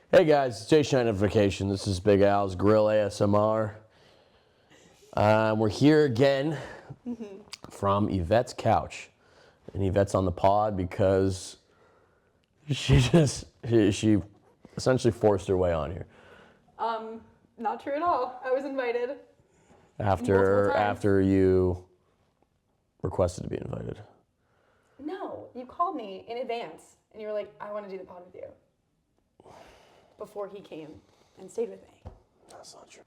Hey guys, it's Jay Notification. This is Big Al's Grill ASMR. We're here again from Yvette's couch. And Yvette's on the pod because she essentially forced her way on here. Not true at all. I was invited. After you requested to be invited. No, you called me in advance and you were like, I want to do the pod with you. Before he came and stayed with me. That's not true.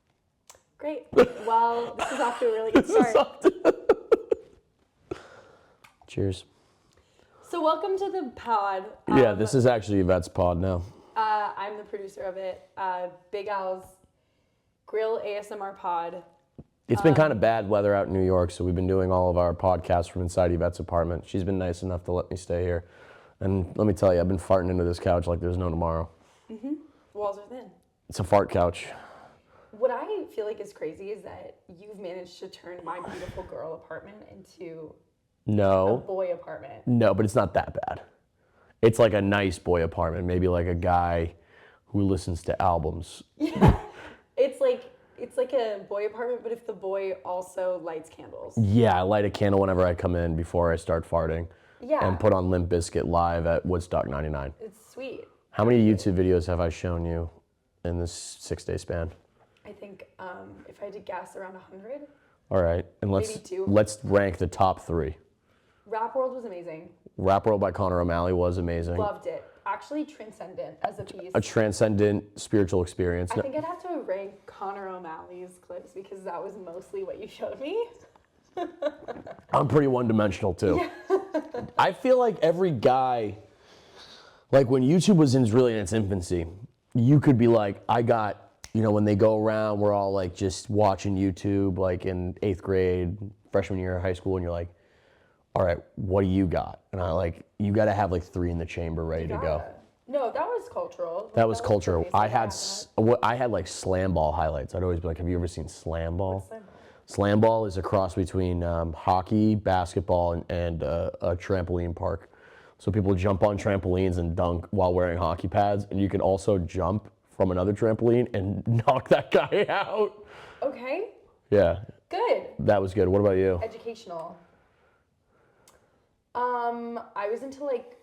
Great. Well, this is off to a really good start. Cheers. So welcome to the pod. Yeah, this is actually Yvette's pod now. I'm the producer of it. Big Al's Grill ASMR pod. It's been kind of bad weather out in New York, so we've been doing all of our podcasts from inside Yvette's apartment. She's been nice enough to let me stay here. And let me tell you, I've been farting into this couch like there's no tomorrow. Mm-hmm. Walls are thin. It's a fart couch. What I feel like is crazy is that you've managed to turn my beautiful girl apartment into a boy apartment. No, but it's not that bad. It's like a nice boy apartment, maybe like a guy who listens to albums. Yeah, it's like a boy apartment, but if the boy also lights candles. Yeah, I light a candle whenever I come in before I start farting. Yeah. And put on Limp Bizkit live at Woodstock 99. It's sweet. How many YouTube videos have I shown you in this 6-day span? I think if I had to guess, around 100. All right, and let's rank the top 3. Rap World was amazing. Rap World by Connor O'Malley was amazing. Loved it. Actually transcendent as a piece. A transcendent spiritual experience. I think I'd have to rank Connor O'Malley's clips because that was mostly what you showed me. I'm pretty one-dimensional too. Yeah. I feel like every guy, like when YouTube was really in its infancy, you could be like, when they go around, we're all like just watching YouTube like in 8th grade, freshman year of high school, and you're like, all right, what do you got? And you got to have like 3 in the chamber ready to go. No, that was cultural. That was cultural. I had like slam ball highlights. I'd always be like, have you ever seen slam ball? What's slam ball? Slam ball is a cross between hockey, basketball, and a trampoline park. So people jump on trampolines and dunk while wearing hockey pads, and you can also jump from another trampoline and knock that guy out. Okay. Yeah. Good. That was good. What about you? Educational. I was into like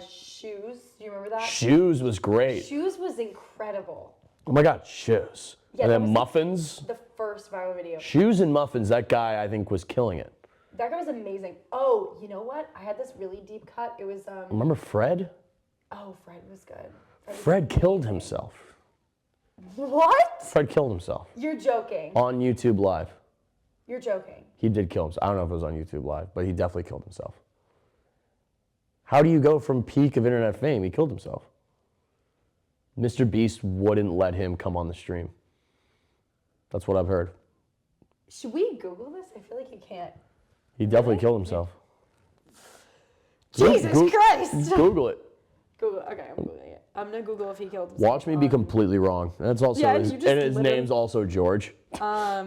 shoes. Do you remember that? Shoes was great. Shoes was incredible. Oh my God, shoes. Yeah, and then muffins. The first viral video. Shoes and muffins. That guy I think was killing it. That guy was amazing. Oh, you know what? I had this really deep cut. It was Remember Fred? Oh, Fred was good. Fred killed himself. What? Fred killed himself. You're joking. On YouTube Live. You're joking. He did kill himself. I don't know if it was on YouTube Live, but he definitely killed himself. How do you go from peak of internet fame? He killed himself. Mr. Beast wouldn't let him come on the stream. That's what I've heard. Should we Google this? I feel like you can't. He definitely killed himself. Jesus Christ! Google it. Google. Okay, I'm Googling it. I'm gonna Google if he killed himself. Watch me be completely wrong. That's also his name's also George. How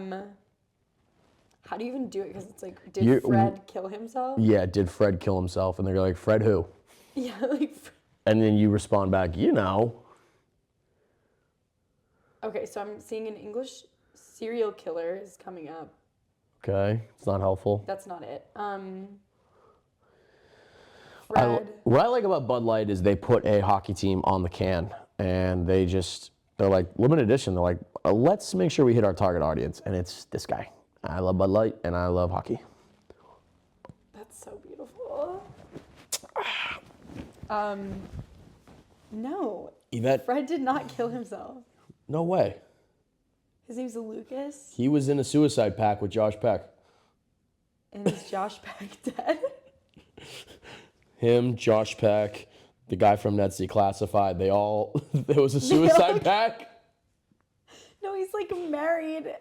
do you even do it? Because it's like, did Fred kill himself? Yeah, did Fred kill himself? And they're like, Fred who? Yeah, like. And then you respond back, Okay, so I'm seeing an English serial killer is coming up. Okay, it's not helpful. That's not it. Fred. What I like about Bud Light is they put a hockey team on the can, and they're like, limited edition. They're like, let's make sure we hit our target audience, and it's this guy. I love Bud Light, and I love hockey. That's so beautiful. No. Yvette. Fred did not kill himself. No way. His name's Lucas. He was in a suicide pact with Josh Peck. And is Josh Peck dead? Him, Josh Peck, the guy from Nets Declassified, there was a suicide pact. No, he's like married.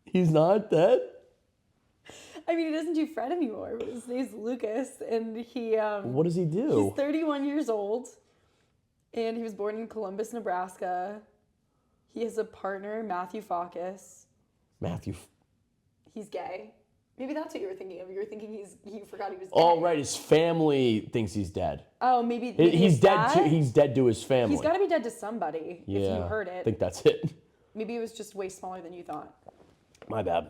He's not dead? I mean, he doesn't do Fred anymore, but his name's Lucas, and he... what does he do? He's 31 years old, and he was born in Columbus, Nebraska. He has a partner, Matthew Faucus. Matthew. He's gay. Maybe that's what you were thinking of. You were thinking he forgot he was dead. Oh, right. His family thinks he's dead. Oh, maybe he's dead to he's dead to his family. He's got to be dead to somebody. Yeah, if you heard it. I think that's it. Maybe it was just way smaller than you thought. My bad.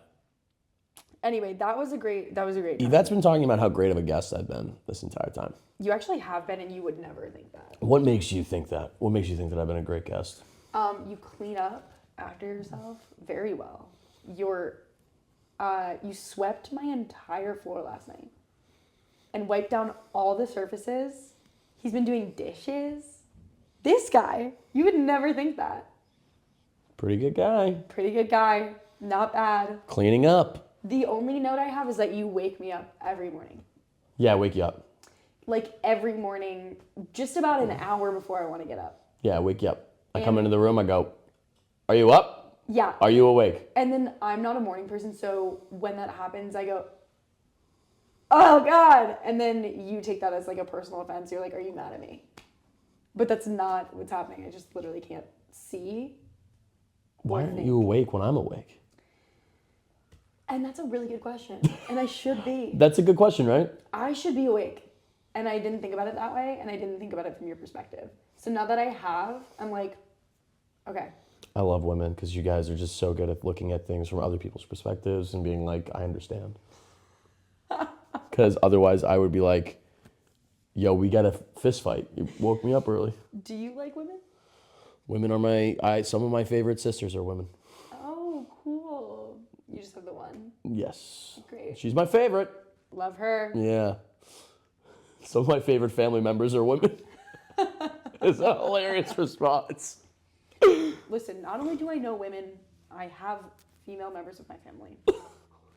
Anyway, that was a great time. Yvette's been talking about how great of a guest I've been this entire time. You actually have been, and you would never think that. What makes you think that? What makes you think that I've been a great guest? You clean up after yourself very well. You swept my entire floor last night and wiped down all the surfaces. He's been doing dishes. This guy, you would never think that. Pretty good guy. Not bad. Cleaning up. The only note I have is that you wake me up every morning. Yeah, I wake you up. Like every morning, just about an hour before I want to get up. Yeah, I wake you up. I come into the room, I go, are you up? Yeah. Are you awake? And then I'm not a morning person, so when that happens, I go, oh God. And then you take that as like a personal offense. You're like, are you mad at me? But that's not what's happening. I just literally can't see. Why aren't you awake when I'm awake? And that's a really good question. And I should be. That's a good question, right? I should be awake. And I didn't think about it that way, and I didn't think about it from your perspective. So now that I have, I'm like, okay. I love women because you guys are just so good at looking at things from other people's perspectives and being like, I understand. Because otherwise I would be like, yo, we got a fist fight. You woke me up early. Do you like women? Women are some of my favorite sisters are women. Oh, cool. You just have the one. Yes. Great. She's my favorite. Love her. Yeah. Some of my favorite family members are women. It's a hilarious response. Listen, not only do I know women, I have female members of my family.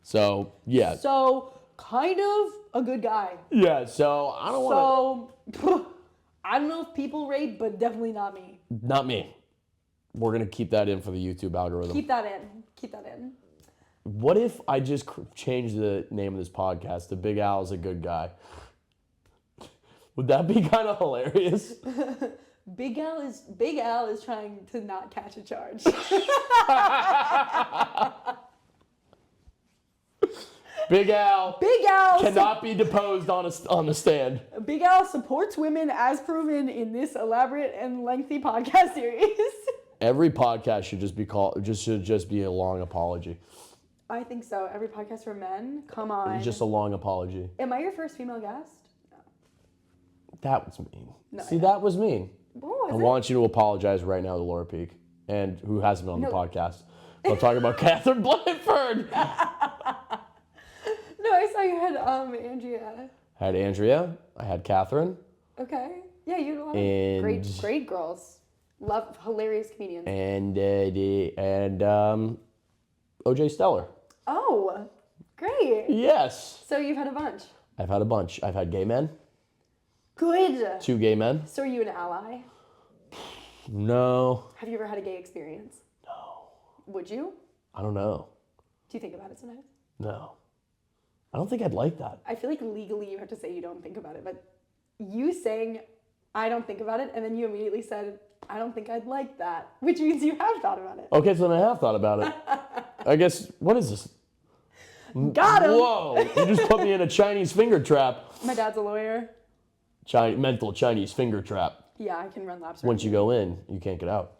So, yeah. So, kind of a good guy. Yeah, so I don't want to... So, I don't know if people rape, but definitely not me. Not me. We're going to keep that in for the YouTube algorithm. Keep that in. What if I just change the name of this podcast to Big Al's a Good Guy? Would that be kind of hilarious? Big Al is trying to not catch a charge. Big Al cannot be deposed on the stand. Big Al supports women as proven in this elaborate and lengthy podcast series. Every podcast should just be a long apology. I think so. Every podcast for men, come on. Just a long apology. Am I your first female guest? No. That was mean. No, that was mean. Oh, I want you to apologize right now to Laura Peak, and who hasn't been on the podcast. I'm talking about Catherine Blanford. No, I saw you had Andrea. I had Andrea. I had Catherine. Okay. Yeah, you had a lot of great girls. Love hilarious comedians. And OJ Stellar. Oh, great. Yes. So you've had a bunch. I've had a bunch. I've had gay men. Good. 2 gay men. So are you an ally? No. Have you ever had a gay experience? No. Would you? I don't know. Do you think about it sometimes? No. I don't think I'd like that. I feel like legally you have to say you don't think about it, but you saying I don't think about it, and then you immediately said, I don't think I'd like that, which means you have thought about it. Okay, so then I have thought about it. I guess, what is this? Got him! Whoa, you just put me in a Chinese finger trap. My dad's a lawyer. Mental Chinese finger trap. Yeah, I can run laps. Once you go in, you can't get out.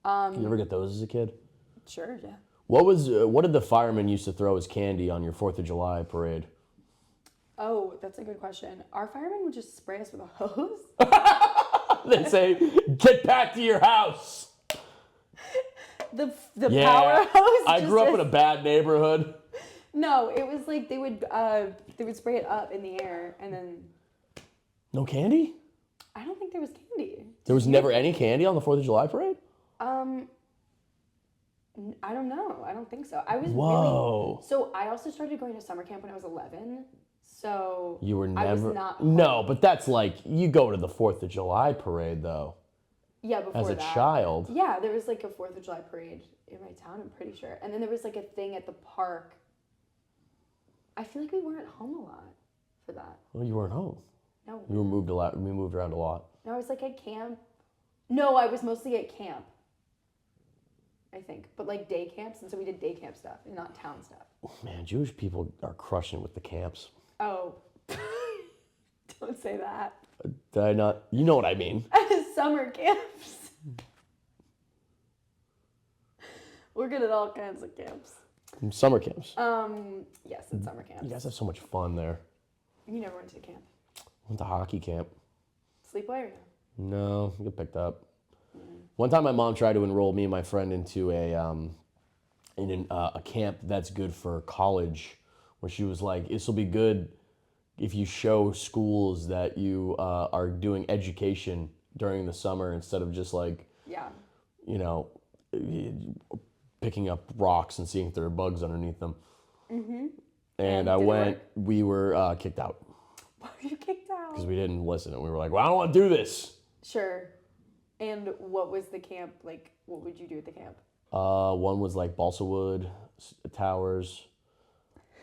You ever get those as a kid? Sure, yeah. What did the firemen used to throw as candy on your 4th of July parade? Oh, that's a good question. Our firemen would just spray us with a hose. They say, get back to your house. The power hose. I grew up in a bad neighborhood. No, it was like they would spray it up in the air and then. No candy? I don't think there was candy. There was never any candy on the 4th of July parade? I don't know. I don't think so. I was Whoa. So I also started going to summer camp when I was 11. So you were never. I was not home. No, but that's like you go to the 4th of July parade though. Yeah, before as a that. child. Yeah, there was like a 4th of July parade in my town. I'm pretty sure, and then there was like a thing at the park. I feel like we weren't home a lot for that. Well, you weren't home. No. We moved a lot. We moved around a lot. No, I was like at camp. No, I was mostly at camp. I think, but like day camps, and so we did day camp stuff and not town stuff. Man, Jewish people are crushing it with the camps. Oh, don't say that. Did I not? You know what I mean. Summer camps. We're good at all kinds of camps. Summer camps. Yes, it's summer camps. You guys have so much fun there. You never went to a camp. Went to hockey camp. Sleepaway or no? No, I get picked up. One time my mom tried to enroll me and my friend into a camp that's good for college, where she was like, this will be good if you show schools that you are doing education during the summer instead of just like, you know, picking up rocks and seeing if there are bugs underneath them. Mm-hmm. And I went, we were kicked out. Why were you kicked out? Because we didn't listen. And we were like, well, I don't want to do this. Sure. And what was the camp like? What would you do at the camp? One was like balsa wood towers.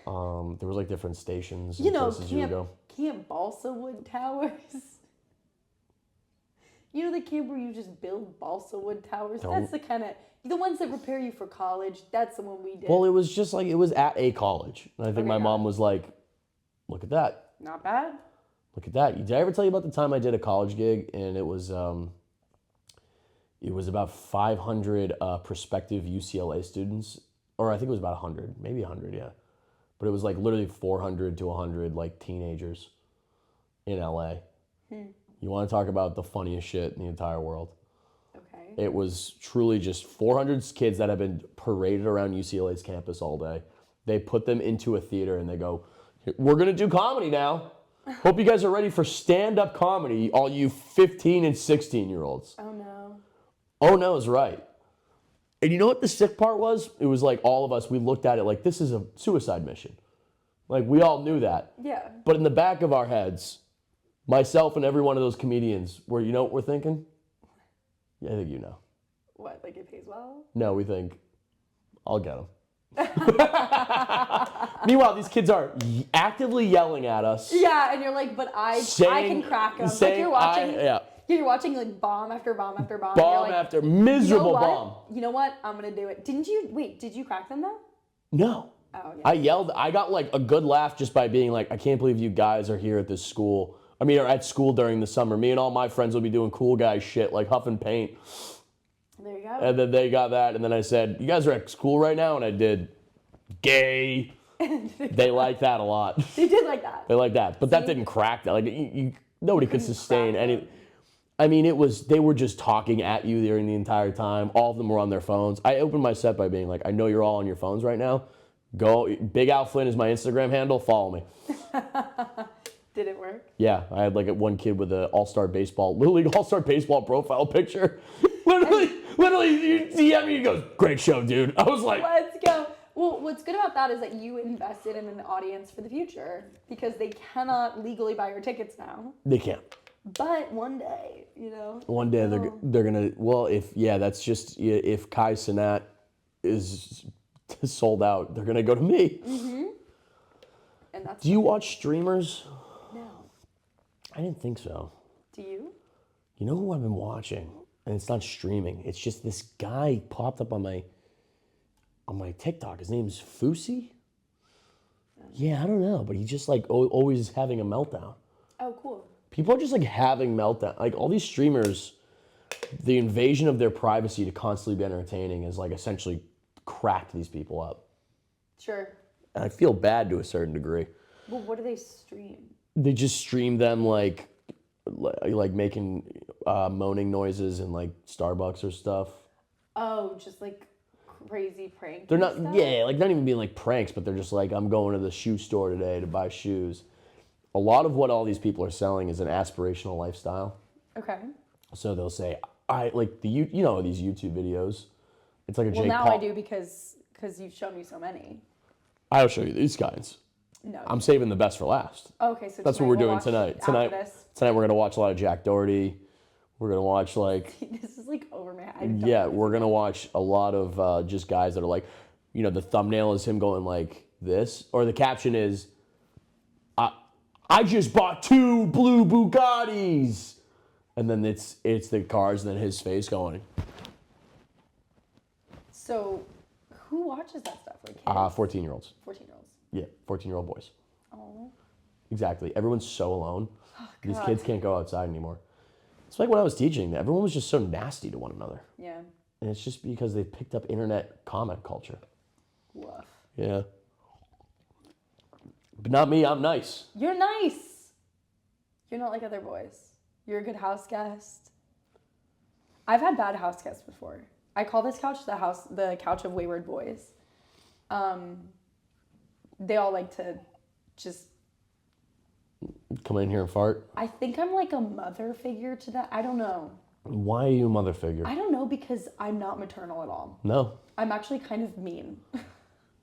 There was like different stations and places you would go. Camp balsa wood towers. You know the camp where you just build balsa wood towers? That's the kind of, the ones that prepare you for college. That's the one we did. Well, it was just like, it was at a college. And I think my mom was like, look at that. Not bad. Look at that. Did I ever tell you about the time I did a college gig and it was about 500 prospective UCLA students, or I think it was about 100, maybe 100, yeah. But it was like literally 400 to 100 like teenagers in LA. You want to talk about the funniest shit in the entire world. Okay. It was truly just 400 kids that have been paraded around UCLA's campus all day. They put them into a theater and they go, we're going to do comedy now. Hope you guys are ready for stand-up comedy, all you 15 and 16-year-olds. Oh, no. Oh, no is right. And you know what the sick part was? It was like all of us, we looked at it like this is a suicide mission. Like we all knew that. Yeah. But in the back of our heads, myself and every one of those comedians were, you know what we're thinking? Yeah, I think you know. What, like it pays well? No, we think, I'll get them. Meanwhile, these kids are actively yelling at us. Yeah, and you're like, but I can crack them. Like you're watching like bomb after bomb after bomb. Bomb like, after miserable bomb. You know what? I'm gonna do it. Did you crack them though? No. Oh, yeah. I yelled. I got like a good laugh just by being like, I can't believe you guys are here at this school. I mean, or at school during the summer. Me and all my friends will be doing cool guy shit like huffing paint. There you go. And then they got that, and then I said, you guys are at school right now? And I did gay. They like that a lot. They did like that. They like that. But that didn't crack that. Like nobody could sustain any. I mean, they were just talking at you during the entire time. All of them were on their phones. I opened my set by being like, I know you're all on your phones right now. Go, Big Al Flynn is my Instagram handle. Follow me. Did it work? Yeah, I had like one kid with an all-star baseball, Little League all-star baseball profile picture. literally, you see me, he goes, great show, dude. I was like, let's go. Well, what's good about that is that you invested in an audience for the future because they cannot legally buy your tickets now. They can't. But one day, you know. One day they're gonna. Well, that's just if Kai Cenat is sold out, they're gonna go to me. Mm-hmm. And that's. Do you watch streamers? No. I didn't think so. Do you? You know who I've been watching, and it's not streaming. It's just this guy popped up on my TikTok. His name's Fusi. Yeah, I don't know, but he's just like always having a meltdown. Oh, cool. People are just like having meltdown. Like all these streamers, the invasion of their privacy to constantly be entertaining is like essentially cracked these people up. Sure. And I feel bad to a certain degree. Well, what do they stream? They just stream them like making moaning noises in like Starbucks or stuff. Oh, just like crazy pranks. They're not, stuff? yeah, like not even being like pranks, but they're just like, I'm going to the shoe store today to buy shoes. A lot of what all these people are selling is an aspirational lifestyle. Okay. So they'll say, I like these YouTube videos. It's like a Jake Paul. Paul. I do because you've shown me so many. I'll show you these guys. No. I'm saving the best for last. Okay, so that's what we're doing tonight. Tonight we're gonna watch a lot of Jack Doherty. We're gonna watch like. This is like over my head. Yeah, we're gonna watch a lot of just guys that are like, the thumbnail is him going like this, or the caption is, I just bought 2 blue Bugattis, and then it's the cars, and then his face going. So, who watches that stuff? Like kids? 14-year-olds. 14-year-olds. Yeah, 14-year-old boys. Oh. Exactly. Everyone's so alone. These God. kids can't go outside anymore. It's like when I was teaching, everyone was just so nasty to one another. Yeah. And it's just because they picked up internet comment culture. Woof. Yeah. But not me, I'm nice. You're nice. You're not like other boys. You're a good house guest. I've had bad house guests before. I call this couch the couch of wayward boys. They all like to just... Come in here and fart. I think I'm like a mother figure to that. I don't know. Why are you a mother figure? I don't know, because I'm not maternal at all. No. I'm actually kind of mean.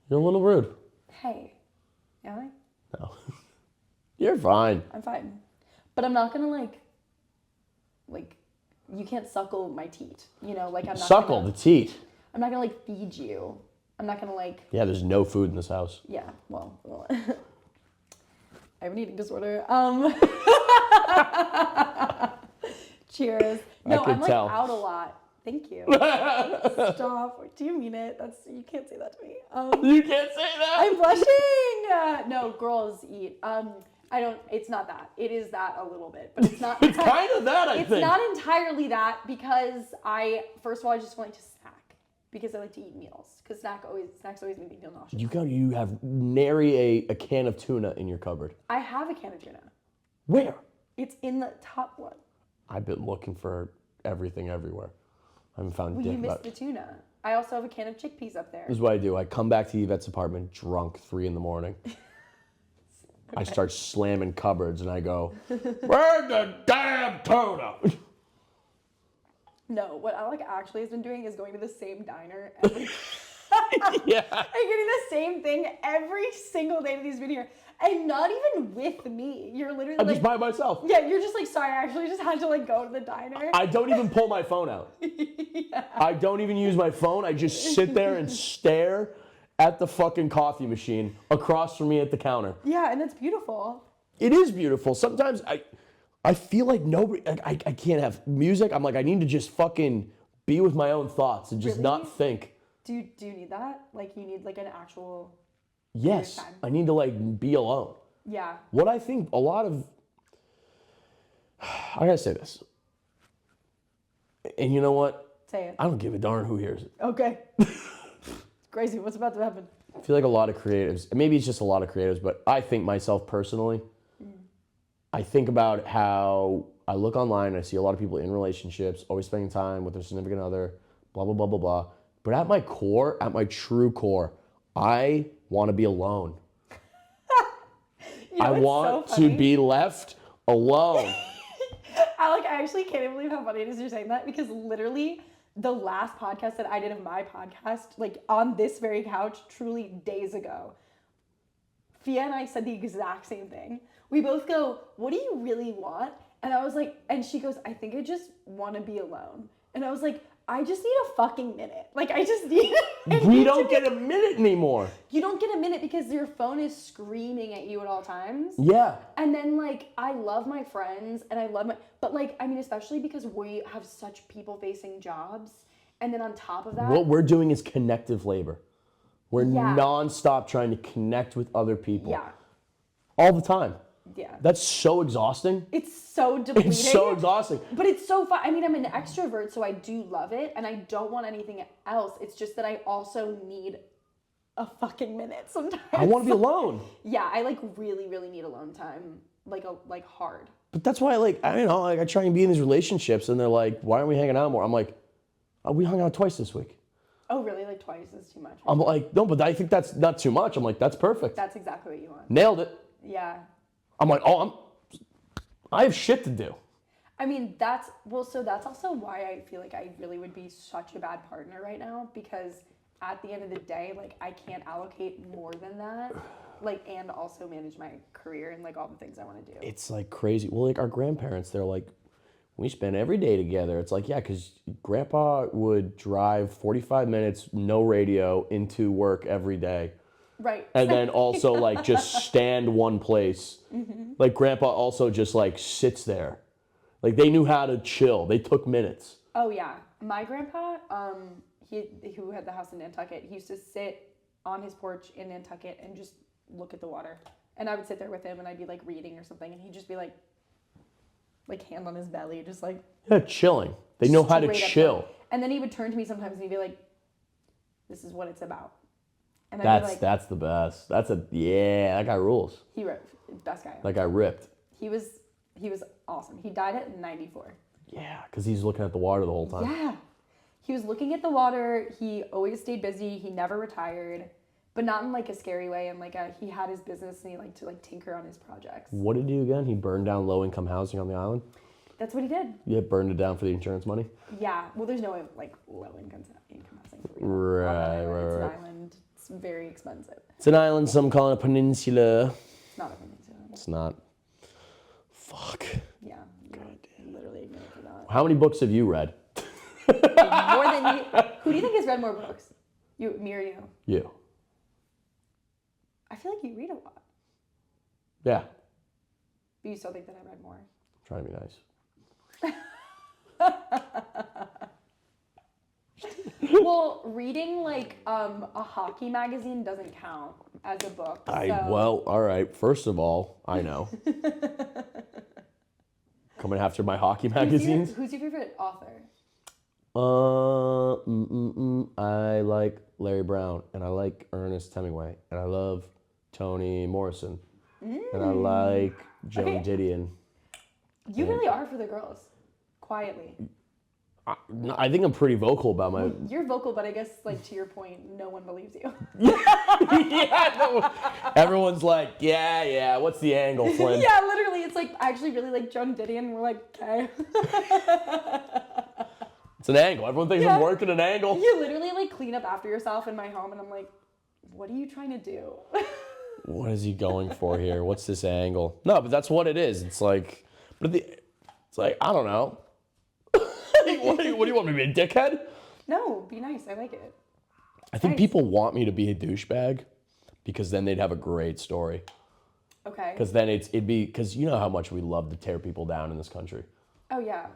You're a little rude. Hey. Am I? No. You're fine. I'm fine. But I'm not gonna like, you can't suckle my teat. You know, like I'm not Suckle the teat. I'm not gonna like feed you. I'm not gonna like... Yeah, there's no food in this house. Yeah, well I have an eating disorder. Cheers. No, could I'm like tell. out a lot. Thank you. Stop. Do you mean it? You can't say that to me. You can't say that. I'm blushing. No, girls eat. It's not that. It is that a little bit, but it's not. It's kind of that, I think. It's not entirely that, because first of all, I just like to snack, because I like to eat meals, because snacks always make me feel nauseous. You have nary a can of tuna in your cupboard. I have a can of tuna. Where? It's in the top one. I've been looking for everything everywhere. I haven't found Well, dick you missed about the tuna. I also have a can of chickpeas up there. This is what I do. I come back to Yvette's apartment drunk, 3 a.m. Okay. I start slamming cupboards and I go, "Where's the damn tuna?" No, what Alec actually has been doing is going to the same diner every Yeah. and getting the same thing every single day that he's been here. And not even with me. You're literally I'm just by myself. yeah, you're just like, sorry, I actually just had to like go to the diner. I don't even pull my phone out. Yeah. I don't even use my phone. I just sit there and stare at the fucking coffee machine across from me at the counter. Yeah, and it's beautiful. It is beautiful. Sometimes I feel like nobody, I can't have music. I'm like, I need to just fucking be with my own thoughts and just Really? not think. Do you need that? Like, you need like an actual... Yes, time. I need to like be alone. Yeah. What I think a lot of, I gotta say this, and you know what? Say it. I don't give a darn who hears it. Okay. It's crazy. What's about to happen? I feel like a lot of creatives, maybe it's just a lot of creatives, but I think myself personally, I think about how I look online and I see a lot of people in relationships, always spending time with their significant other, blah, blah, blah, blah, blah. But at my core, at my true core, I want to be alone. You know, I it's want so to funny. be left alone. Alec, I actually can't even believe how funny it is you're saying that, because literally the last podcast that I did of my podcast, like on this very couch, truly days ago, Fia and I said the exact same thing. We both go, "What do you really want?" And I was like, and she goes, "I think I just want to be alone." And I was like, I just need a fucking minute. Like, I just need... We don't get a minute anymore. You don't get a minute because your phone is screaming at you at all times. Yeah. And then, like, I love my friends and I love my... But, like, I mean, especially because we have such people-facing jobs. And then on top of that... What we're doing is connective labor. We're Yeah. nonstop trying to connect with other people. Yeah. All the time. Yeah. That's so exhausting. It's so depleting. It's so exhausting. But it's so fun. I mean, I'm an extrovert, so I do love it. And I don't want anything else. It's just that I also need a fucking minute sometimes. I want to be alone. Yeah, I, like, really, really need alone time. Like, hard. But that's why, like, I don't know, like, I try and be in these relationships, and they're like, "Why aren't we hanging out more?" I'm like, "Oh, we hung out twice this week." Oh, really? Like, twice is too much? I'm like, "No, but I think that's not too much." I'm like, "That's perfect." That's exactly what you want. Nailed it. Yeah. I'm like, I have shit to do. I mean, that's also why I feel like I really would be such a bad partner right now, because at the end of the day, like, I can't allocate more than that, like, and also manage my career and, like, all the things I want to do. It's like crazy. Well, like our grandparents, they're like, we spend every day together. It's like, yeah, because grandpa would drive 45 minutes, no radio, into work every day. Right. And then also, like, just stand one place. Mm-hmm. Like, grandpa also just, like, sits there. Like, they knew how to chill. They took minutes. Oh, yeah. My grandpa, who had the house in Nantucket, he used to sit on his porch in Nantucket and just look at the water. And I would sit there with him and I'd be like reading or something and he'd just be like hand on his belly, just like... Yeah, chilling. They know how to chill. And then he would turn to me sometimes and he'd be like, this is what it's about. And I'd be like... That's the best. That guy rules. He ripped. Best guy. That guy ripped. He was awesome. He died at 94. Yeah, because he's looking at the water the whole time. Yeah. He was looking at the water. He always stayed busy. He never retired, but not in like a scary way. And he had his business and he liked to like tinker on his projects. What did he do again? He burned down low-income housing on the island? That's what he did. Yeah, burned it down for the insurance money? Yeah. Well, there's no like low-income housing for real. Right. It's an island. It's very expensive. It's an island. Some call it a peninsula. It's not a peninsula. It's not. Fuck. Yeah. Literally ignorant for that. How many books have you read? More than you. Who do you think has read more books? Me or you? You. I feel like you read a lot. Yeah. But you still think that I read more? I'm trying to be nice. Well, reading like a hockey magazine doesn't count as a book. Well, all right. First of all, I know. Coming after my hockey magazines. Who's your favorite author? I like Larry Brown, and I like Ernest Hemingway, and I love Toni Morrison, and I like Joan Didion. You really are for the girls, quietly. I think I'm pretty vocal about my... You're vocal, but I guess, like, to your point, no one believes you. Yeah, no. Everyone's like, yeah, what's the angle, Flynn? Yeah, literally, it's like, I actually really like Joan Didion, and we're like, okay. It's an angle. Everyone thinks I'm working an angle. You literally, like, clean up after yourself in my home, and I'm like, what are you trying to do? What is he going for here? What's this angle? No, but that's what it is. It's like, it's like, I don't know. What do you want me to be, a dickhead? No, be nice. I like it. I think people want me to be a douchebag because then they'd have a great story. Okay. Because then because you know how much we love to tear people down in this country. Oh, yeah.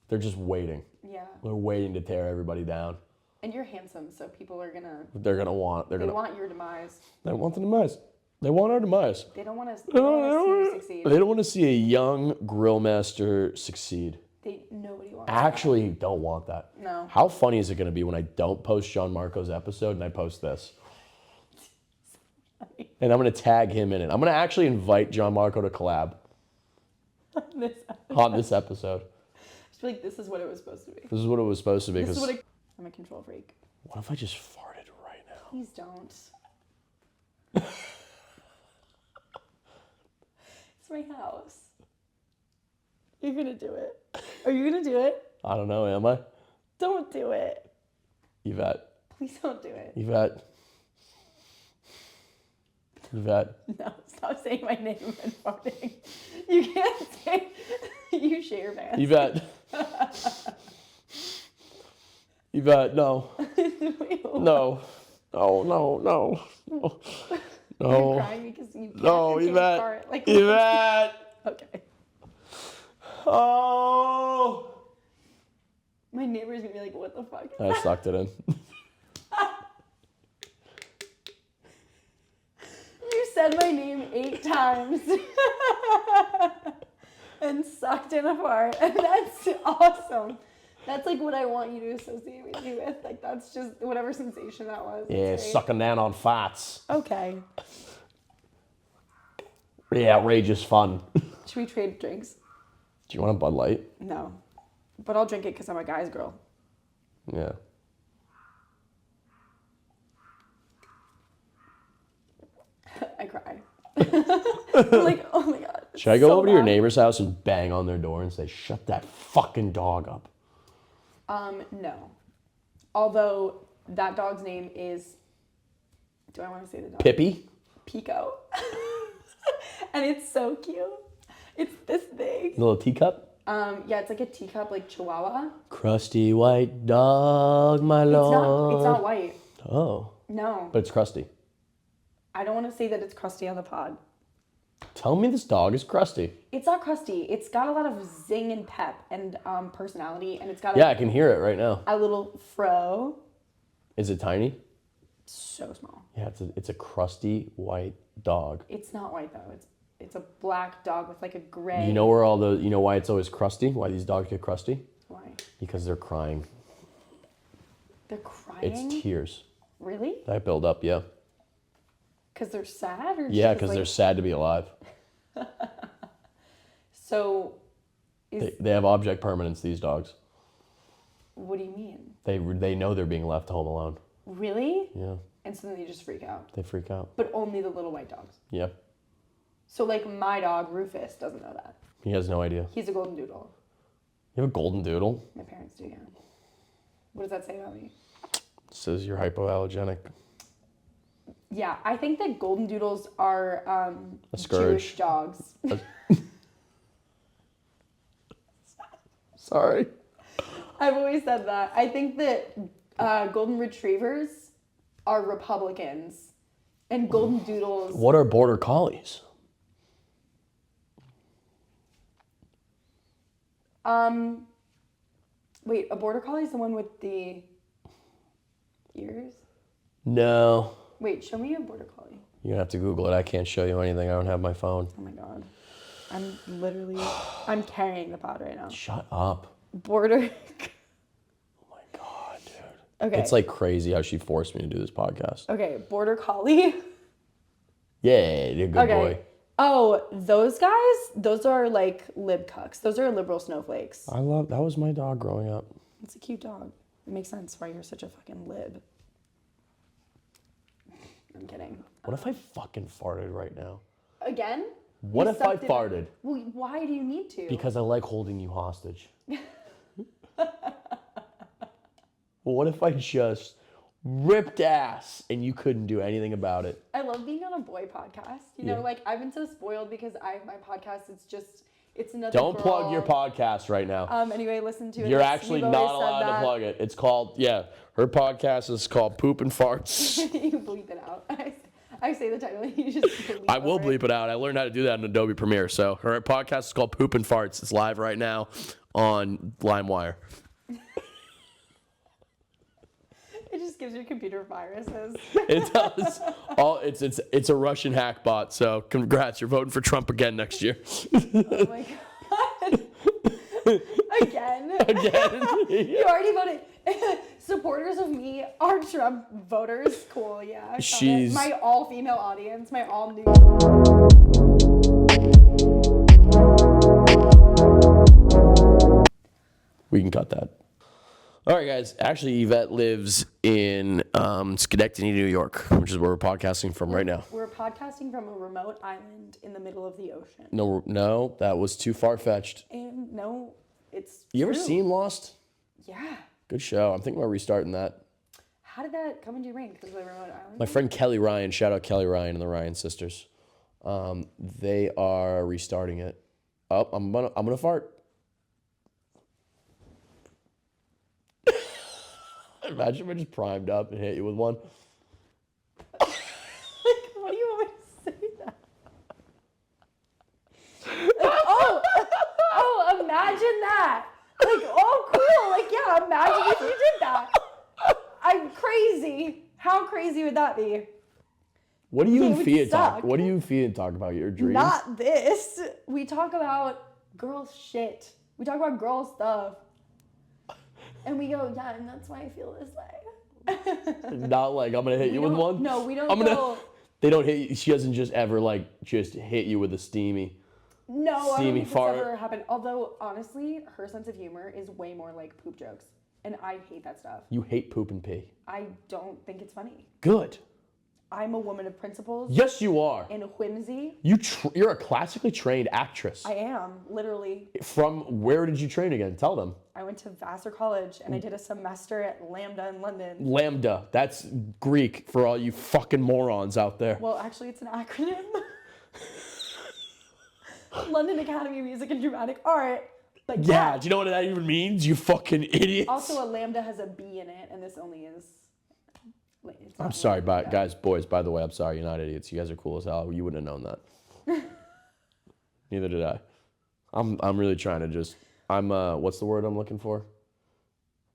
They're just waiting. Yeah. They're waiting to tear everybody down. And you're handsome, so people are gonna... They want your demise. They want the demise. They want our demise. They don't want to see you succeed. They don't want to see a young grill master succeed. Nobody wants Actually, don't want that. No. How funny is it going to be when I don't post John Marco's episode and I post this? And I'm going to tag him in it. I'm going to actually invite John Marco to collab on this episode. Just be like, this is what it was supposed to be. This is what it was supposed to be. I'm a control freak. What if I just farted right now? Please don't. It's my house. You're going to do it. Are you going to do it? I don't know, am I? Don't do it. Yvette. Please don't do it. Yvette. No, stop saying my name and farting. You can't say... You share your pants. Yvette. Yvette, no. No. No. You're crying because you can't Yvette. fart. Like, Yvette. Okay. Oh. My neighbor's gonna be like, what the fuck? I sucked it in. You said my name 8 times and sucked in a fart, and that's awesome. That's like what I want you to associate with you with. Like, that's just whatever sensation that was. Yeah, sucking down on farts. Okay. Yeah, outrageous fun. Should we trade drinks? Do you want a Bud Light? No. But I'll drink it because I'm a guy's girl. Yeah. I cried. I'm like, oh my God. Should I go over to your neighbor's house and bang on their door and say, shut that fucking dog up? No. Although that dog's name is, do I want to say the dog? Pippi? Pico. And it's so cute. It's this big. A little teacup? Yeah, it's like a teacup, like Chihuahua. Crusty white dog, my lord. It's not white. Oh. No. But it's crusty. I don't want to say that it's crusty on the pod. Tell me this dog is crusty. It's not crusty. It's got a lot of zing and pep and personality, and it's got I can hear it right now. a little fro. Is it tiny? So small. Yeah, it's a crusty white dog. It's not white though. It's a black dog with like a gray. You know why it's always crusty? Why these dogs get crusty? Why? Because they're crying. They're crying? It's tears. Really? That build up, yeah. Because they're sad? Or Yeah, because they're sad to be alive. So, they have object permanence, these dogs. What do you mean? They know they're being left home alone. Really? Yeah. And so then they just freak out. They freak out. But only the little white dogs. Yeah. So like my dog, Rufus, doesn't know that. He has no idea. He's a golden doodle. You have a golden doodle? My parents do, yeah. What does that say about me? It says you're hypoallergenic. Yeah, I think that golden doodles are A scourge. Jewish dogs. Sorry. I've always said that. I think that golden retrievers are Republicans and golden doodles. What are border collies? Wait, a border collie is the one with the ears? No. Wait, show me a border collie. You're gonna have to Google it. I can't show you anything. I don't have my phone. Oh my god. I'm carrying the pod right now. Shut up. Border. Oh my god, dude. Okay. It's like crazy how she forced me to do this podcast. Okay, border collie. Yeah, you're a good boy. Oh, those guys, those are like lib cucks. Those are liberal snowflakes. That was my dog growing up. It's a cute dog. It makes sense why you're such a fucking lib. I'm kidding. What if I fucking farted right now? Again? What You if I sucked it- farted? Well, why do you need to? Because I like holding you hostage. What if I just ripped ass and you couldn't do anything about it? I love being on a boy podcast. You know, like I've been so spoiled because I have my podcast. It's another Don't girl. plug your podcast right now. Anyway, listen to it. You're actually not allowed to plug it. It's called, her podcast is called Poop and Farts. You bleep it out. I say the title. You just bleep I will over bleep it out. I learned how to do that in Adobe Premiere. So her podcast is called Poop and Farts. It's live right now on LimeWire. It just gives your computer viruses. It does. It's a Russian hack bot. So congrats, you're voting for Trump again next year. Oh my god. Again. You already voted. Supporters of me are Trump voters. Cool, yeah. She's my all-female audience, my all-new. We can cut that. All right, guys. Actually, Yvette lives in Schenectady, New York, which is where we're podcasting from right now. We're podcasting from a remote island in the middle of the ocean. No, that was too far-fetched. And no, it's You ever true. seen Lost? Yeah. Good show. I'm thinking about restarting that. How did that come into your brain? Because of the remote island? My friend Kelly Ryan, shout out Kelly Ryan and the Ryan sisters. They are restarting it. Oh, I'm gonna fart. Imagine if I just primed up and hit you with one. What do you want me to say that? Oh, imagine that. Like, oh, cool. Like, yeah, imagine if you did that. I'm crazy. How crazy would that be? What do you It and would Fia talk? suck. What do you and Fia talk about? Your dreams? Not this. We talk about girl shit. We talk about girl stuff. And we go, yeah, and that's why I feel this way. Not like I'm gonna hit you with one. No, we don't go. They don't hit you. She doesn't just ever just hit you with a steamy. No, I don't steamy think fart. that's ever happened. Although, honestly, her sense of humor is way more like poop jokes. And I hate that stuff. You hate poop and pee. I don't think it's funny. Good. I'm a woman of principles Yes, you are. and whimsy. You're a classically trained actress. I am, literally. From where did you train again? Tell them. I went to Vassar College and I did a semester at Lambda in London. Lambda. That's Greek for all you fucking morons out there. Well, actually, it's an acronym. London Academy of Music and Dramatic Art. But Yeah, do you know what that even means? You fucking idiots. Also, a Lambda has a B in it, and this only is... I'm sorry, guys, boys, by the way, I'm sorry. You're not idiots. You guys are cool as hell. You wouldn't have known that. Neither did I. I'm really trying to just... what's the word I'm looking for?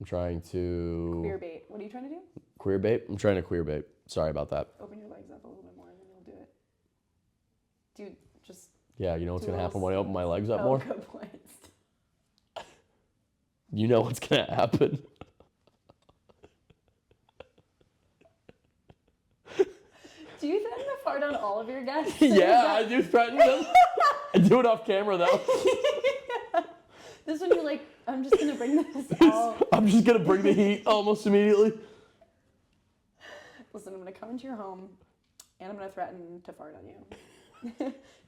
I'm trying to... Queer bait. What are you trying to do? Queer bait? I'm trying to queer bait. Sorry about that. Open your legs up a little bit more and then you'll do it. Dude, just... Yeah, you know what's do going to a happen little when I open my legs up Oh, more? good point. You know what's going to happen. Do you threaten to fart on all of your guests? Yeah, I do threaten them. I do it off camera, though. This one you're like, I'm just going to bring this out. I'm just going to bring the heat almost immediately. Listen, I'm going to come into your home and I'm going to threaten to fart on you.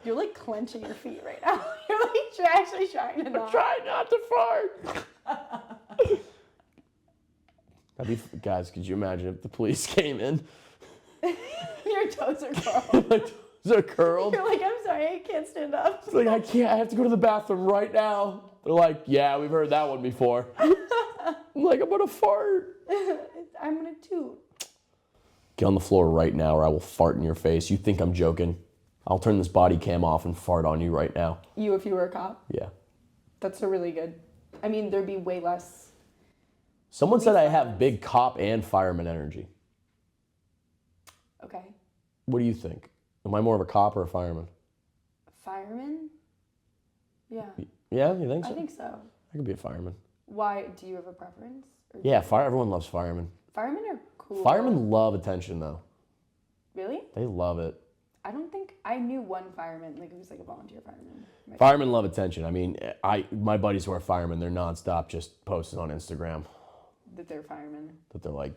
You're like clenching your feet right now. You're like actually trying to not. Try not to fart. Guys, could you imagine if the police came in? Your toes are curled. My toes are curled. You're like, I'm sorry, I can't stand up. It's like, I have to go to the bathroom right now. They're like, yeah, we've heard that one before. I'm like, I'm going to fart. I'm going to toot. Get on the floor right now or I will fart in your face. You think I'm joking? I'll turn this body cam off and fart on you right now. You if you were a cop? Yeah. That's a really good... I mean, there'd be way less... Someone said I have big cop and fireman energy. Okay. What do you think? Am I more of a cop or a fireman? Fireman? Yeah. Yeah, you think so? I think so. I could be a fireman. Why? Do you have a preference? Or Yeah, everyone loves firemen. Firemen are cool. Firemen love attention, though. Really? They love it. I don't think... I knew one fireman, like, who was like a volunteer fireman. Firemen love attention. I mean, my buddies who are firemen, they're nonstop just posting on Instagram. That they're firemen. That they're like,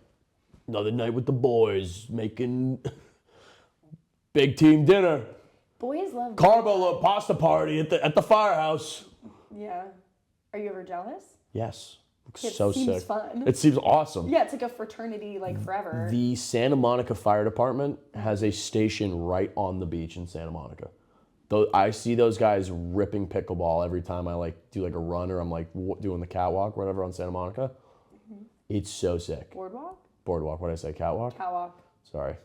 another night with the boys, making big team dinner. Boys love... Carbo pasta party at the firehouse. Yeah. Are you ever jealous? Yes. Looks It so seems sick. fun. It seems awesome. Yeah, it's like a fraternity, like, forever. The Santa Monica Fire Department has a station right on the beach in Santa Monica. Though I see those guys ripping pickleball every time I like do like a run or I'm like doing the catwalk, whatever, on Santa Monica. Mm-hmm. It's so sick. Boardwalk? Boardwalk. What did I say? Catwalk? Catwalk. Sorry.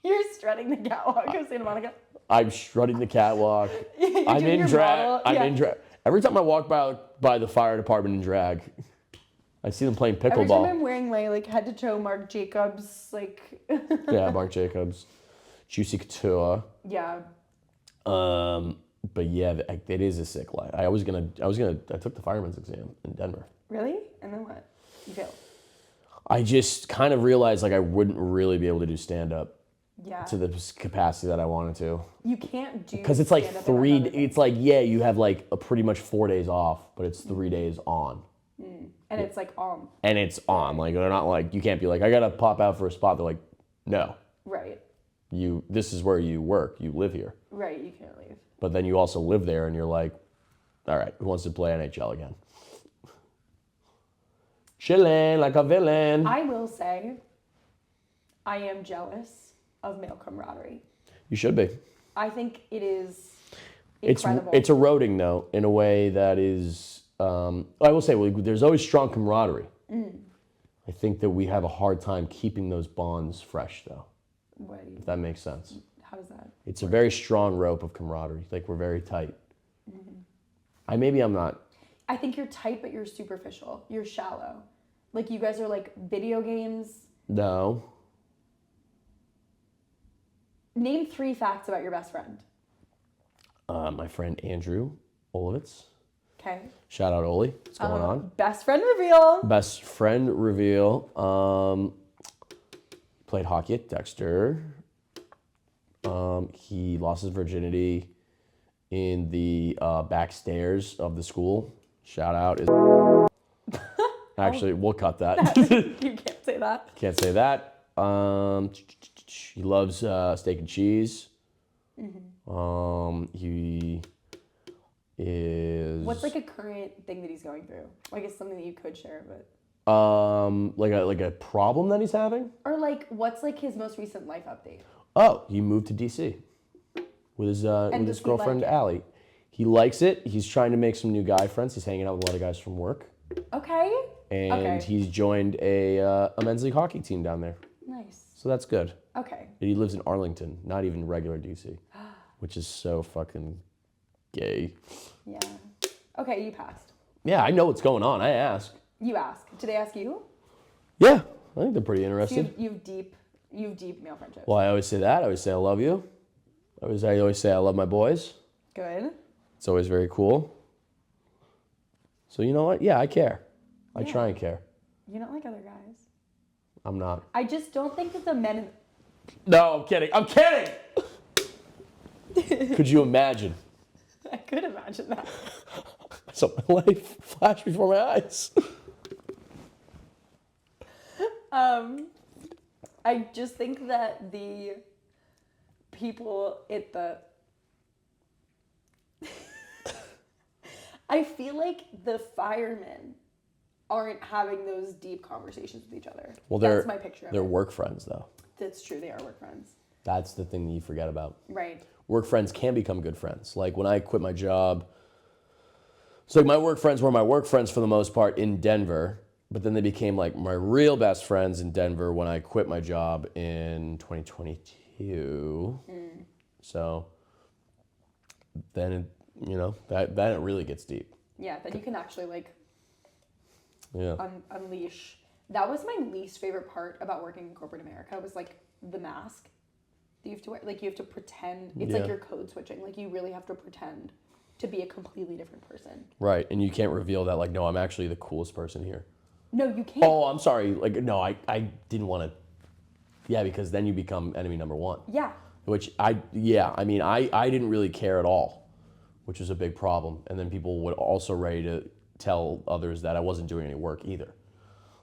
You're strutting the catwalk of Santa Monica. I'm strutting the catwalk. You're I'm doing in your drag. model. I'm Yeah. in drag. Every time I walk by the fire department in drag, I see them playing Every time pickleball. I'm wearing my like head to toe Marc Jacobs like. Yeah, Marc Jacobs, Juicy Couture. Yeah. But yeah, it is a sick life. I took the fireman's exam in Denver. Really? And then what? You failed. I just kind of realized like I wouldn't really be able to do stand up Yeah. to the capacity that I wanted to. You can't do. Because it's like stand-up three. and other It's like you have like a pretty much 4 days off, but it's 3 days on. And it's like on. And it's on. Like they're not like you can't be like I gotta pop out for a spot. They're like, no, Right. this is where you work. You live here. Right. You can't leave. But then you also live there, and you're like, all right, who wants to play NHL again? Chillin' like a villain. I will say, I am jealous of male camaraderie. You should be. I think it is incredible. It's eroding though in a way that is. I will say, well, there's always strong camaraderie. I think that we have a hard time keeping those bonds fresh, though. What do you If that makes sense. How does that? It's a very strong rope of camaraderie. Like we're very tight. Maybe I'm not. I think you're tight, but you're superficial. You're shallow. Like you guys are like video games. No. Name 3 facts about your best friend. My friend Andrew Olovitz. Okay. Shout out Oli. What's going on? Best friend reveal. Best friend reveal. Played hockey at Dexter. He lost his virginity in the backstairs of the school. Shout out. Actually, we'll cut that. You can't say that. Can't say that. He loves steak and cheese. He is. What's like a current thing that he's going through? Like it's something that you could share, but. Like a problem that he's having? Or like, what's like his most recent life update? Oh, he moved to DC with his girlfriend like it? Allie. He likes it. He's trying to make some new guy friends. He's hanging out with a lot of guys from work. Okay. And he's joined a men's league hockey team down there. Nice. So that's good. Okay. And he lives in Arlington, not even regular DC, which is so fucking gay. Yeah. Okay, you passed. Yeah, I know what's going on. I ask. You ask. Do they ask you? Yeah, I think they're pretty interested. You have deep You have deep male friendships. Well, I always say that. I always say I love you. I always say I love my boys. Good. It's always very cool. So you know what? Yeah, I care. I try and care. You're not like other guys. I'm not. I just don't think that the men... No, I'm kidding. I'm kidding! Could you imagine? I could imagine that. So my life flashed before my eyes. I just think that the people at the... I feel like the firemen aren't having those deep conversations with each other. Well, that's my picture of they're it. work friends, though. That's true. They are work friends. That's the thing that you forget about. Right. Work friends can become good friends. Like when I quit my job, so like my work friends were my work friends for the most part in Denver, but then they became like my real best friends in Denver when I quit my job in 2022. So then, that it really gets deep. Yeah, then you can actually like Yeah. unleash. That was my least favorite part about working in corporate America was like the mask that you have to wear. Like you have to pretend. It's like you're code switching. Like you really have to pretend to be a completely different person. Right, and you can't reveal that like, no, I'm actually the coolest person here. No, you can't. Oh, I'm sorry. Like, no, I didn't want to. Yeah, because then you become enemy number one. Yeah. Which I didn't really care at all, which was a big problem. And then people would also ready to tell others that I wasn't doing any work either.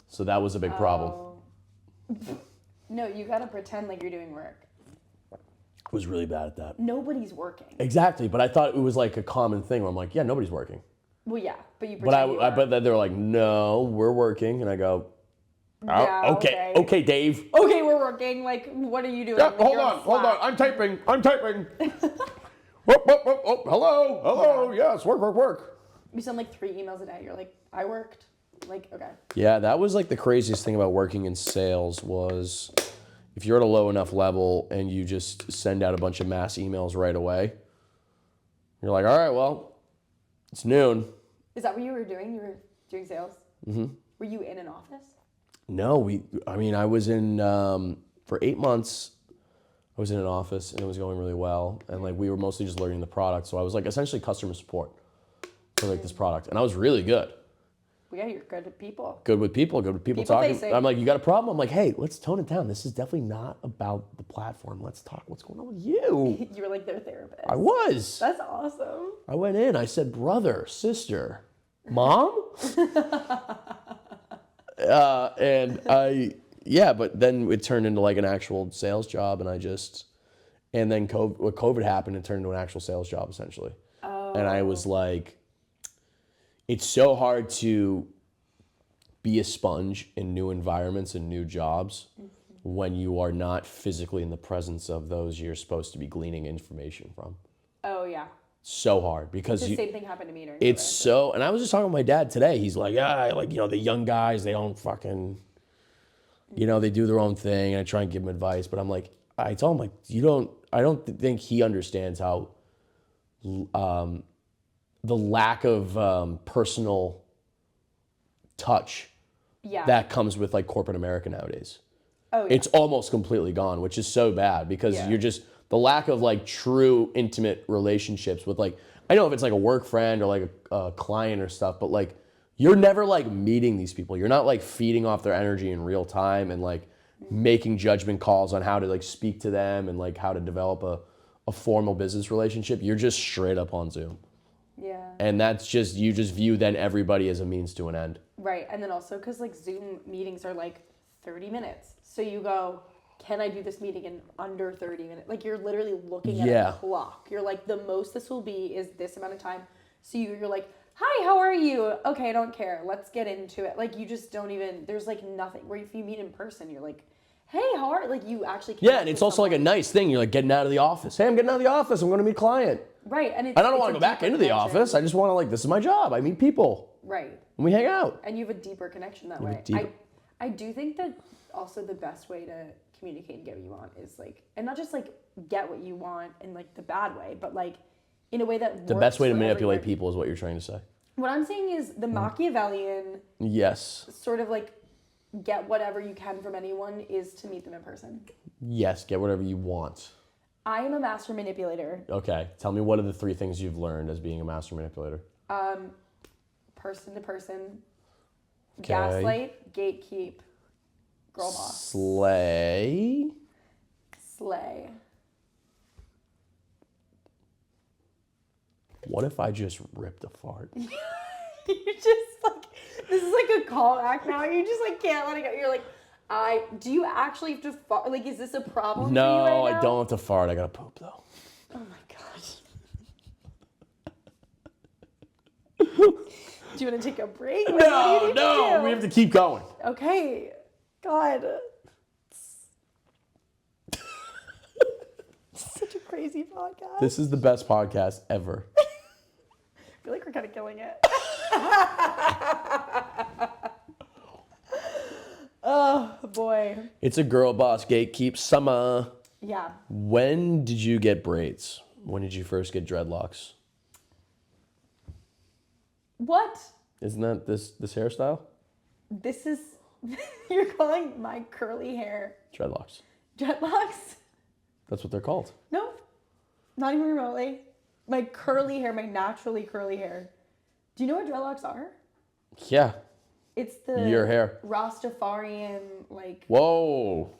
So that was a big problem. No, you gotta pretend like you're doing work. I was really bad at that. Nobody's working. Exactly, but I thought it was like a common thing where I'm like, yeah, nobody's working. Well, yeah, but you pretend But then they're like, no, we're working. And I go, oh, Yeah, okay, Dave. Okay, we're working. Like, what are you doing? Yeah, Like, hold you're on. Slack. I'm typing. Whoop. Hello. Yes, work. You send like 3 emails a day. You're like, I worked. Like, okay. Yeah, that was like the craziest thing about working in sales was if you're at a low enough level and you just send out a bunch of mass emails right away, you're like, all right, well, it's noon. Is that what you were doing? You were doing sales? Mm-hmm. Were you in an office? No, I was in, for 8 months, I was in an office and it was going really well. And like, we were mostly just learning the product. So I was like essentially customer support for like this product. And I was really good. Well, yeah, you're good with people. Good with people People talking. facing. I'm like, you got a problem? I'm like, hey, let's tone it down. This is definitely not about the platform. Let's talk. What's going on with you? You were like their therapist. I was. That's awesome. I went in. I said, brother, sister, mom? But then it turned into like an actual sales job. And then when COVID happened, it turned into an actual sales job essentially. Oh. And I was like, it's so hard to be a sponge in new environments and new jobs when you are not physically in the presence of those you're supposed to be gleaning information from. Oh, yeah. So hard because The same thing happened to me during it's COVID. so, and I was just talking to my dad today. He's like, the young guys, they don't fucking, they do their own thing. And I try and give him advice, but I'm like, I told him like, I don't think he understands how, the lack of personal touch that comes with like corporate America nowadays. Oh, yeah. It's almost completely gone, which is so bad because you're just the lack of like true intimate relationships with like, I know if it's like a work friend or like a client or stuff, but like you're never like meeting these people. You're not like feeding off their energy in real time and like making judgment calls on how to like speak to them and like how to develop a formal business relationship. You're just straight up on Zoom. Yeah. And that's just, you just view then everybody as a means to an end. Right. And then also because like Zoom meetings are like 30 minutes. So you go, can I do this meeting in under 30 minutes? Like you're literally looking at a clock. You're like, the most this will be is this amount of time. So you're like, hi, how are you? Okay, I don't care. Let's get into it. Like you just don't even, there's like nothing. Where if you meet in person, you're like, hey, how are you? Like you actually connect. Yeah, and it's also like a nice thing. You're like getting out of the office. Hey, I'm getting out of the office. I'm going to meet a client. Right. And I don't want to go back into the office. I just want to like, this is my job. I meet people. Right. And we hang out. And you have a deeper connection that way. I do think that also the best way to communicate and get what you want is like, and not just like get what you want in like the bad way, but like in a way that works. The best way to for manipulate everyone. people is what you're trying to say. What I'm saying is the Machiavellian Yes. sort of like get whatever you can from anyone is to meet them in person. Yes, get whatever you want. I am a master manipulator. Okay, tell me what are the 3 things you've learned as being a master manipulator? Person to person, Okay. gaslight, gatekeep, girl boss. Slay. What if I just ripped a fart? You just like, this is like a callback now. You just like can't let it go. You're like, do you actually have to fart? Like, is this a problem No, for you right now? I don't have to fart. I gotta poop though. Oh my gosh. Do you want to take a break? Like, what do you need to do? We have to keep going. Okay. God. Such a crazy podcast. This is the best podcast ever. I feel like we're kind of killing it. Oh, boy. It's a girl boss gatekeep summer. Yeah. When did you get braids? When did you first get dreadlocks? What? Isn't that this hairstyle? This is, you're calling my curly hair Dreadlocks. dreadlocks? That's what they're called. No, not even remotely. My curly hair, my naturally curly hair. Do you know what dreadlocks are? Yeah. It's the Your hair. Rastafarian, like. Whoa.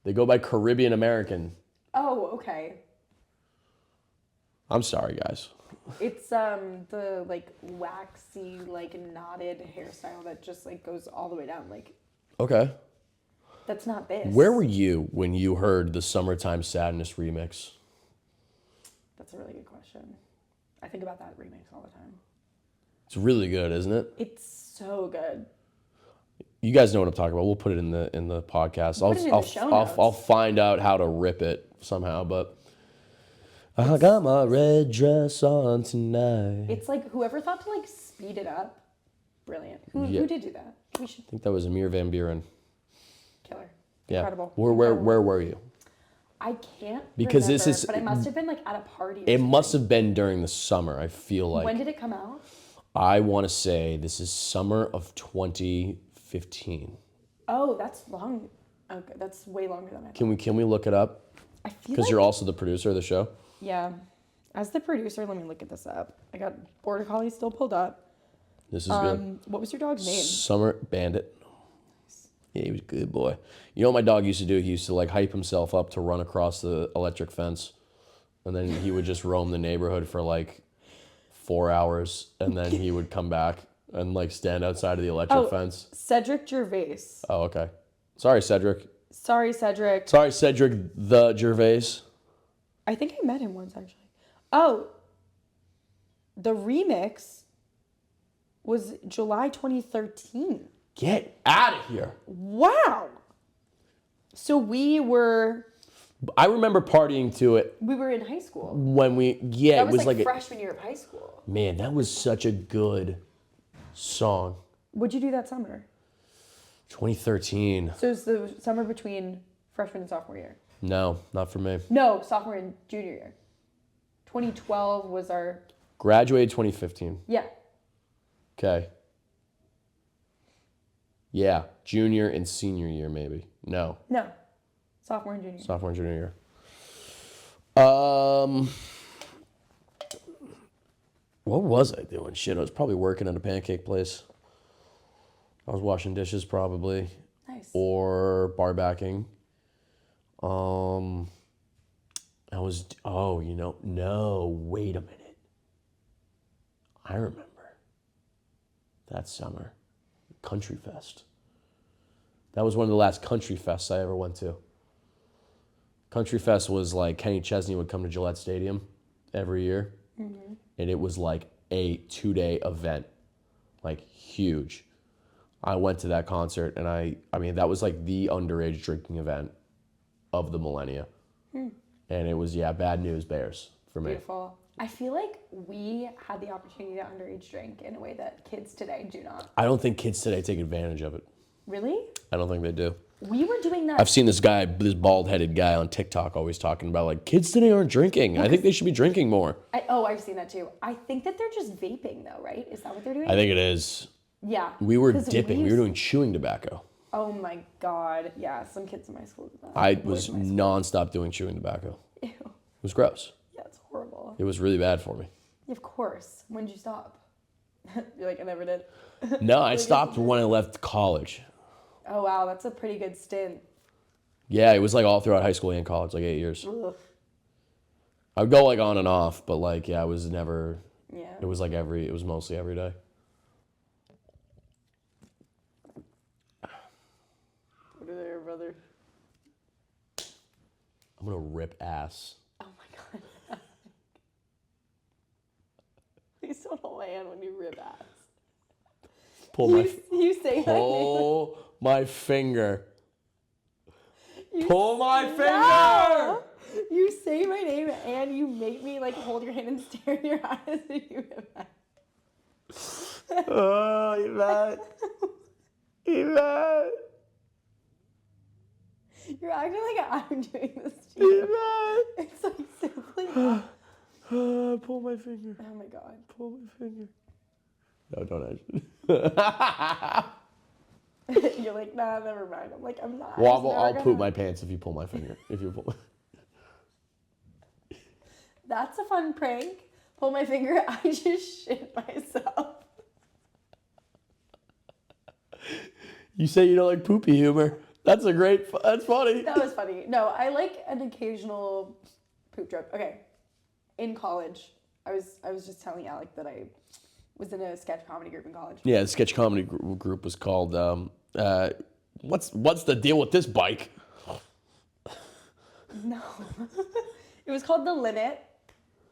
They go by Caribbean American. Oh, okay. I'm sorry, guys. It's the like waxy, like knotted hairstyle that just like goes all the way down. Like, Okay. that's not this. Where were you when you heard the Summertime Sadness remix? That's a really good question. I think about that remix all the time. It's really good, isn't it? It's so good. You guys know what I'm talking about. We'll put it in the podcast. Put it in the show notes. I'll find out how to rip it somehow, but I got my red dress on tonight. It's like whoever thought to like speed it up, brilliant. Who did do that? We should I think that was Amir Van Buren. killer. Yeah. Incredible. Where were you? I can't Because remember, this is- but I must have been like at a party. Or It something. must have been during the summer, I feel like. When did it come out? I want to say this is summer of 2015. Oh, that's long. Okay, that's way longer than I thought. Can we look it up? I feel Because like, you're also the producer of the show. yeah. As the producer, let me look at this up. I got Border Collie still pulled up. This is good. What was your dog's name? Summer Bandit. Yeah, he was a good boy. You know what my dog used to do? He used to like hype himself up to run across the electric fence. And then he would just roam the neighborhood for like 4 hours. And then he would come back and like stand outside of the electric fence. Cedric Gervais. Oh, okay. Sorry, Cedric. Sorry, Cedric. Sorry, Cedric the Gervais. I think I met him once actually. Oh, the remix was July 2013. Get out of here. Wow. So I remember partying to it we were in high school. when That it was was like freshman year of high school. man, that was such a good song. What'd you do that summer? 2013. So it was the summer between freshman and sophomore year. No, not for me. No, sophomore and junior year. 2012 was our Graduated 2015. yeah. Okay. Yeah, junior and senior year maybe. No, No, sophomore and junior year. sophomore and junior year. What was I doing? Shit, I was probably working at a pancake place. I was washing dishes probably, Nice. or bar backing. No, wait a minute. I remember that summer, Country Fest. That was one of the last Country Fests I ever went to. Country Fest was like Kenny Chesney would come to Gillette Stadium every year. Mm-hmm. And it was like a 2-day event, like huge. I went to that concert and I mean, that was like the underage drinking event of the millennia. And it was, bad news bears for me. Beautiful. I feel like we had the opportunity to underage drink in a way that kids today do not. I don't think kids today take advantage of it. Really? I don't think they do. We were doing that. I've seen this bald-headed guy on TikTok always talking about like, kids today aren't drinking. I think they should be drinking more. I've seen that too. I think that they're just vaping though, right? Is that what they're doing? I think it is. Yeah. We were 'Cause dipping. We were doing chewing tobacco. Oh my God. Yeah, some kids in my school did that. I was nonstop doing chewing tobacco. Ew. It was gross. Yeah, it's horrible. It was really bad for me. Of course. When did you stop? You're like, I never did. No, I stopped when I left college. Oh, wow. That's a pretty good stint. Yeah, it was like all throughout high school and college, like 8 years. Ugh. I would go like on and off, but like, yeah, I was never, Yeah. it was like it was mostly every day. What are there, brother? I'm gonna rip ass. Oh my God. Please don't hold my hand when you rip ass. Pull my, You say my name. pull my finger. You Pull my No! finger! You say my name and you make me like hold your hand and stare in your eyes and you rip ass. Oh, Yvette. Yvette. You're acting like I'm doing this to you. Yvette. It's like simply. Pull my finger. Oh my God. Pull my finger. No, don't actually. You're like, nah, never mind. I'm like, I'm not. Well, I'll poop my pants if you pull my finger. If you pull. That's a fun prank. Pull my finger. I just shit myself. You say you don't like poopy humor. That's funny. That was funny. No, I like an occasional poop joke. Okay. In college, I was just telling Alec that I was in a sketch comedy group in college. Yeah, the sketch comedy group was called, what's the deal with this bike? No. It was called The Limit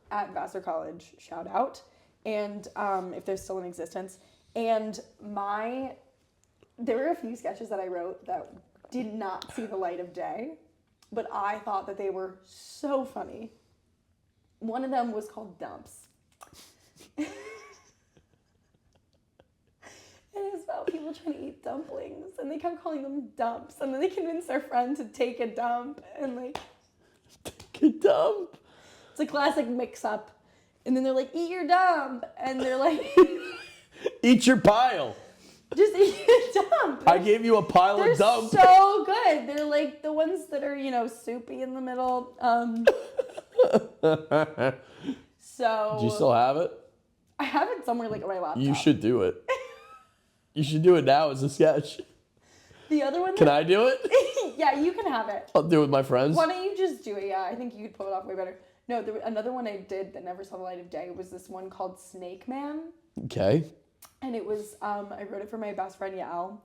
at Vassar College. Shout out. And if they're still in existence. And there were a few sketches that I wrote that did not see the light of day, but I thought that they were so funny. One of them was called Dumps. And it's about people trying to eat dumplings, and they kept calling them dumps, and then they convinced their friend to take a dump, and like... Take a dump? It's a classic mix-up. And then they're like, eat your dump, and they're like... Eat your pile. Just eat your dump. I gave you a pile of dump. They're so good. They're like the ones that are, soupy in the middle. So... Do you still have it? I have it somewhere like on my laptop. You should do it. You should do it now as a sketch. The other one... Can I do it? Yeah, you can have it. I'll do it with my friends. Why don't you just do it? Yeah, I think you could pull it off way better. No, another one I did that never saw the light of day was this one called Snake Man. Okay. And it was, I wrote it for my best friend, Yael.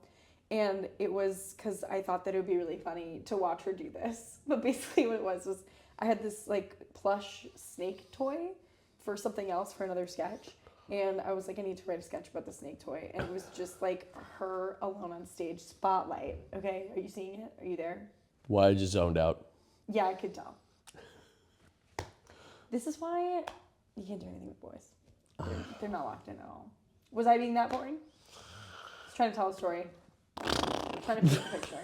And it was because I thought that it would be really funny to watch her do this. But basically what it was I had this like plush snake toy for something else for another sketch. And I was like, I need to write a sketch about the snake toy. And it was just like her alone on stage, spotlight. Okay, are you seeing it? Are you there? Why I just zoned out? Yeah, I could tell. This is why you can't do anything with boys. They're not locked in at all. Was I being that boring? Just trying to tell a story. Trying to paint a picture.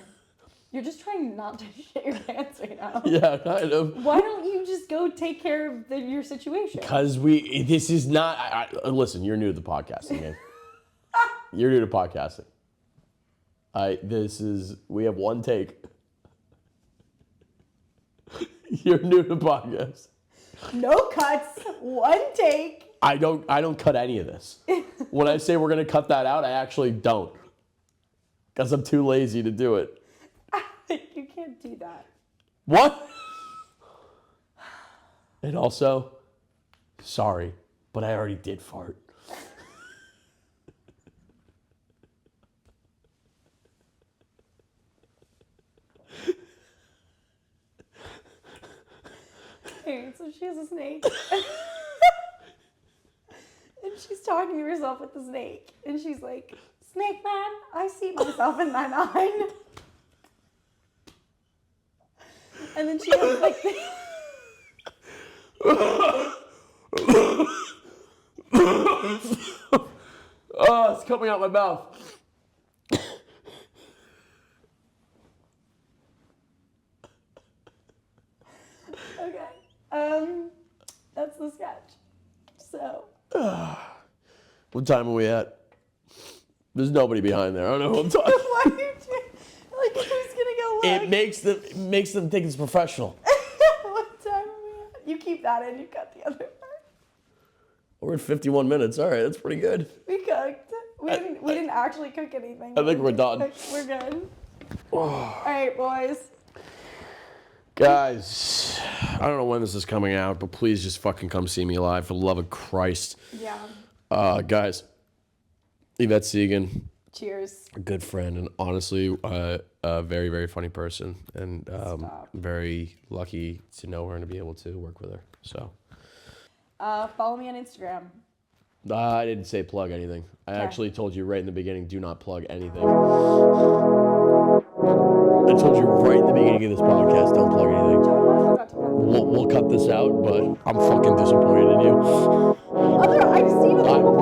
You're just trying not to shit your pants right now. Yeah, kind of. Why don't you just go take care of your situation? Because this is not, listen, you're new to the podcasting game. You're new to podcasting. We have one take. You're new to podcast. No cuts, one take. I don't cut any of this. When I say we're gonna cut that out, I actually don't. Because I'm too lazy to do it. You can't do that. What? And also, sorry, but I already did fart. Okay, so she has a snake. And she's talking to herself with the snake. And she's like, Snake man, I see myself in my mind. And then she has like Oh, it's coming out my mouth. Okay. That's the sketch. So. What time are we at? There's nobody behind there. I don't know who I'm talking. Why are you like, who's gonna go look? It makes them think it's professional. What time are we at? You keep that in, you cut the other part. We're at 51 minutes. All right, that's pretty good. We cooked. We didn't actually cook anything. I think we're done. We're good. All right, boys. Guys, I don't know when this is coming out, but please just fucking come see me live, for the love of Christ. Yeah. Guys, Yvette Segan. Cheers. A good friend, and honestly, a very, very funny person. And very lucky to know her and to be able to work with her. So. Follow me on Instagram. I didn't say plug anything. I actually told you right in the beginning, do not plug anything. I told you right in the beginning of this podcast, don't plug anything. We'll cut this out, but I'm fucking disappointed in you. I've seen other people